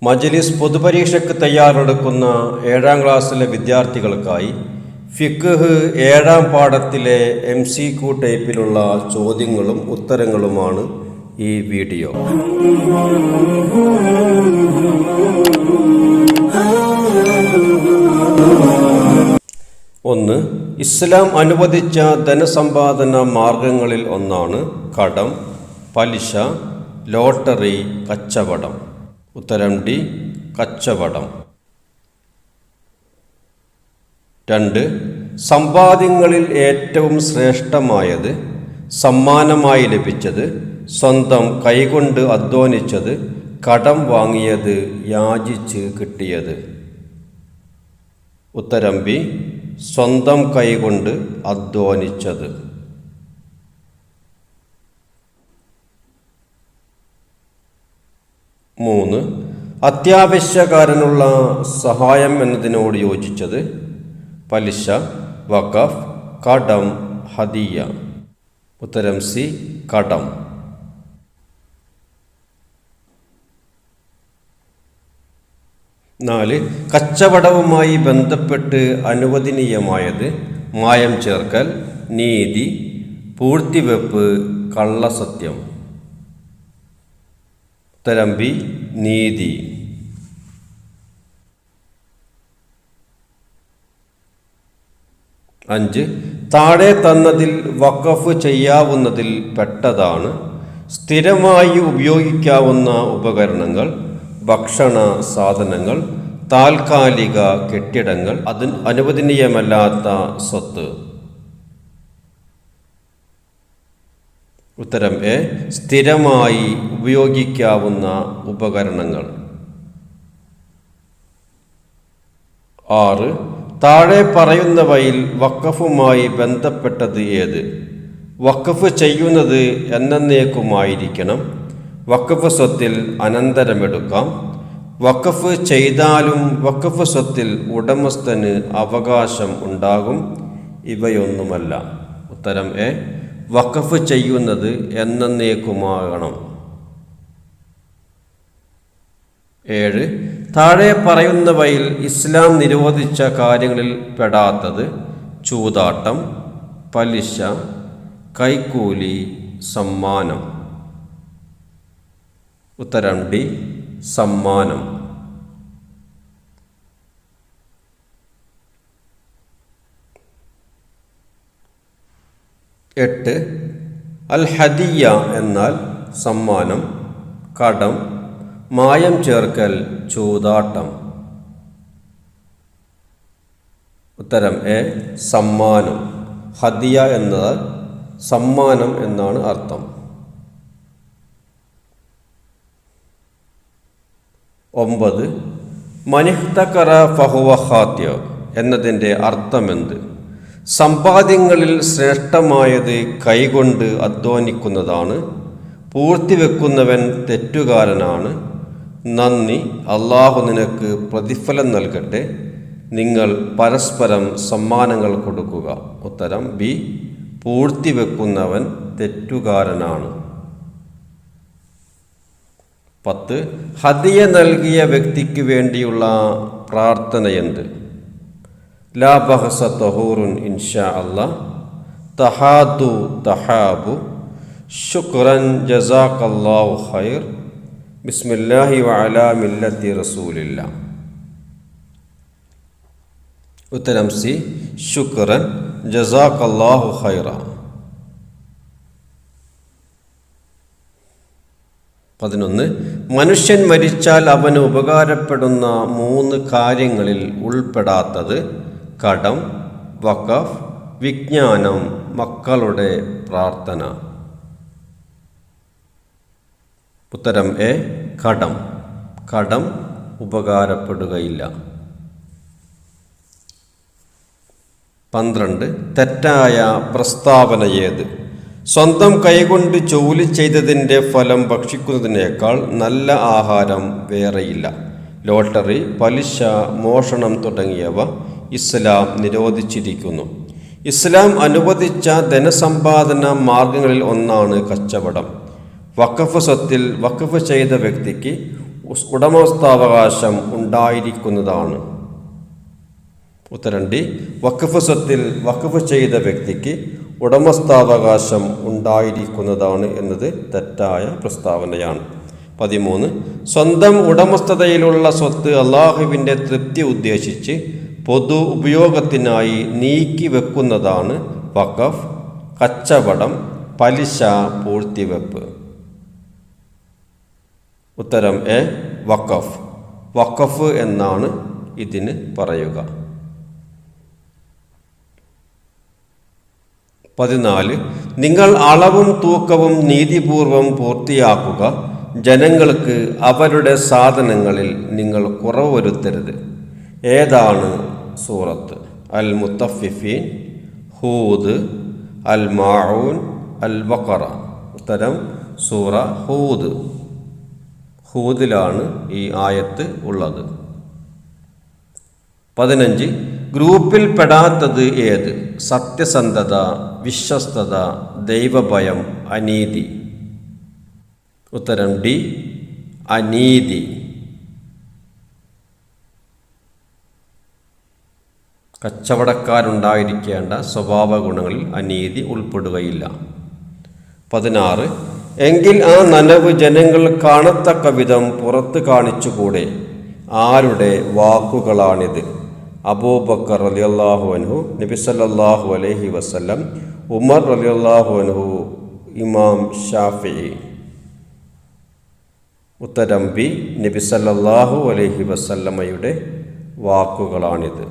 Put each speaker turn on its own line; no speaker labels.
മജ്‌ലിസ് പൊതുപരീക്ഷയ്ക്ക് തയ്യാറെടുക്കുന്ന 7ാം ക്ലാസ്സിലെ വിദ്യാർത്ഥികൾക്കായി ഫിഖ്ഹ് 7ാം പാഠത്തിലെ MCQ ടൈപ്പിലുള്ള ചോദ്യങ്ങളും ഉത്തരങ്ങളുമാണ് ഈ വീഡിയോ. ഒന്ന്, ഇസ്ലാം അനുവദിച്ച ധനസമ്പാദന മാർഗങ്ങളിൽ ഒന്നാണ് കടം, പലിശ, ലോട്ടറി, കച്ചവടം. ഉത്തരം ഡി, കച്ചവടം. 2, സമ്പാദ്യങ്ങളിൽ ഏറ്റവും ശ്രേഷ്ഠമായത്, സമ്മാനമായി ലഭിച്ചത്, സ്വന്തം കൈകൊണ്ട് അധ്വാനിച്ചത്, കടം വാങ്ങിയത്, യാചിച്ച് കിട്ടിയത്. ഉത്തരം ബി, സ്വന്തം കൈകൊണ്ട് അധ്വാനിച്ചത്. 3, അത്യാവശ്യക്കാരനുള്ള സഹായം എന്നതിനോട് യോജിച്ചത്, പലിശ, വഖഫ്, കടം, ഹദിയ. ഉത്തരം സി, കടം. 4, കച്ചവടവുമായി ബന്ധപ്പെട്ട് അനുവദനീയമായത്, മായം ചേർക്കൽ, നീതി, പൂഴ്ത്തിവെപ്പ്, കള്ളസത്യം. ഉത്തരം ബി, നീതി. 5, താഴെ തന്നതിൽ വഖഫ് ചെയ്യാവുന്നതിൽ പെട്ടതാണ്, സ്ഥിരമായി ഉപയോഗിക്കാവുന്ന ഉപകരണങ്ങൾ, ഭക്ഷണ സാധനങ്ങൾ, താൽക്കാലിക കെട്ടിടങ്ങൾ, അനുവദനീയമല്ലാത്ത സ്വത്ത്. ഉത്തരം എ, സ്ഥിരമായി ഉപയോഗിക്കാവുന്ന ഉപകരണങ്ങൾ. 6, താഴെ പറയുന്നവയിൽ വഖഫുമായി ബന്ധപ്പെട്ടത് ഏത്? വഖഫ് ചെയ്യുന്നത് എന്നേക്കുമായിരിക്കണം, വഖഫ് സ്വത്തിൽ അനന്തരമെടുക്കാം, വഖഫ് ചെയ്താലും വഖഫ് സ്വത്തിൽ ഉടമസ്ഥന് അവകാശം ഉണ്ടാകും, ഇവയൊന്നുമല്ല. ഉത്തരം എ, വഖഫ് ചെയ്യുന്നത് എന്നേക്കുമാകണം. 7, താഴെ പറയുന്നവയിൽ ഇസ്ലാം നിരോധിച്ച കാര്യങ്ങളിൽ പെടാത്തത്, ചൂതാട്ടം, പലിശ, കൈക്കൂലി, സമ്മാനം. ഉത്തരം ഡി, സമ്മാനം. 8, അൽ ഹദിയ എന്നാൽ സമ്മാനം, കടം, മായം ചേർക്കൽ, ചൂതാട്ടം. ഉത്തരം എ, സമ്മാനം. ഹദിയ എന്നാൽ സമ്മാനം എന്നാണ് അർത്ഥം. 9, മനിഹ്തകറ ഫഹുവ ഖാത്യ എന്നതിൻ്റെ അർത്ഥമെന്ത്? സമ്പാദ്യങ്ങളിൽ ശ്രേഷ്ഠമായത് കൈകൊണ്ട് അധ്വാനിക്കുന്നതാണ്, പൂഴ്ത്തിവെക്കുന്നവൻ തെറ്റുകാരനാണ്, നന്ദി, അള്ളാഹു നിനക്ക് പ്രതിഫലം നൽകട്ടെ, നിങ്ങൾ പരസ്പരം സമ്മാനങ്ങൾ കൊടുക്കുക. ഉത്തരം ബി, പൂഴ്ത്തിവെക്കുന്നവൻ തെറ്റുകാരനാണ്. 10, ഹദിയ നൽകിയ വ്യക്തിക്ക് വേണ്ടിയുള്ള പ്രാർത്ഥനയെന്ത്? ലാ ബഹസ തഹൂറുൻ ഇൻഷാ അല്ലാഹ്, തഹാദു തഹാബു, ശുക്രൻ ജസാക്കല്ലാഹു ഖൈർ, ബിസ്മില്ലാഹി വഅലാ മില്ലത്തി റസൂലില്ലാ. ഉത്തരം സി, ശുക്രൻ ജസാക്കല്ലാഹു ഖൈറ. 11, മനുഷ്യൻ മരിച്ചാൽ അവന് ഉപകാരപ്പെടുന്ന 3 കാര്യങ്ങളിൽ ഉൾപ്പെടാത്തത്, കടം, വഖഫ്, വിജ്ഞാനം, മക്കളുടെ പ്രാർത്ഥന. ഉത്തരം എ, കടം. കടം ഉപകാരപ്പെടുകയില്ല. 12, തെറ്റായ പ്രസ്താവന ഏത്? സ്വന്തം കൈകൊണ്ട് ജോലി ചെയ്തതിൻ്റെ ഫലം ഭക്ഷിക്കുന്നതിനേക്കാൾ നല്ല ആഹാരം വേറെയില്ല. ലോട്ടറി, പലിശ, മോഷണം തുടങ്ങിയവ ഇസ്ലാം നിരോധിച്ചിരിക്കുന്നു. ഇസ്ലാം അനുവദിച്ച ധനസമ്പാദന മാർഗങ്ങളിൽ ഒന്നാണ് കച്ചവടം. വഖഫ് സ്വത്തിൽ വഖഫ് ചെയ്ത വ്യക്തിക്ക് ഉടമസ്ഥാവകാശം ഉണ്ടായിരിക്കുന്നതാണ്. ഉത്തരം ഡി. വഖഫ് സ്വത്തിൽ വഖഫ് ചെയ്ത വ്യക്തിക്ക് ഉടമസ്ഥാവകാശം ഉണ്ടായിരിക്കുന്നതാണ് എന്നത് തെറ്റായ പ്രസ്താവനയാണ്. 13. സ്വന്തം ഉടമസ്ഥതയിലുള്ള സ്വത്ത് അള്ളാഹുവിൻ്റെ തൃപ്തി ഉദ്ദേശിച്ച് പൊതു ഉപയോഗത്തിനായി നീക്കി വെക്കുന്നതാണ് വഖഫ്, കച്ചവടം, പലിശ പൂഴ്ത്തിവെപ്പ്. ഉത്തരം എ. വഖഫ്. വഖഫ് എന്നാണ് ഇതിന് പറയുക. 14. നിങ്ങൾ അളവും തൂക്കവും നീതിപൂർവം പൂർത്തിയാക്കുക. ജനങ്ങൾക്ക് അവരുടെ സാധനങ്ങളിൽ നിങ്ങൾ കുറവ് വരുത്തരുത്. ഏതാണ് സൂറത്ത്? അൽ മുത്തഫിഫീൻ, ഹൂദ്, അൽ മാഊൻ, അൽ ബഖറ. ഉത്തരം സൂറ ഹൂദ്. ഹൂദിലാണ് ഈ ആയത്ത് ഉള്ളത്. 15. ഗ്രൂപ്പിൽ പെടാത്തത് ഏത്? സത്യസന്ധത, വിശ്വസ്തത, ദൈവഭയം, അനീതി. ഉത്തരം ഡി. അനീതി. കച്ചവടക്കാരുണ്ടായിരിക്കേണ്ട സ്വഭാവ ഗുണങ്ങളിൽ അനീതി ഉൾപ്പെടുകയില്ല. 16. എങ്കിൽ ആ നനവ് ജനങ്ങൾ കാണത്തക്ക വിധം പുറത്ത് കാണിച്ചുകൂടെ? ആരുടെ വാക്കുകളാണിത്? അബൂബക്കർ റളിയല്ലാഹു അൻഹു, നബി സല്ലല്ലാഹു അലൈഹി വസല്ലം, ഉമർ റളിയല്ലാഹു അൻഹു, ഇമാം ഷാഫിഈ. ഉത്തരം ബി. നബി സല്ലല്ലാഹു അലൈഹി വസല്ലമയുടെ വാക്കുകളാണിത്.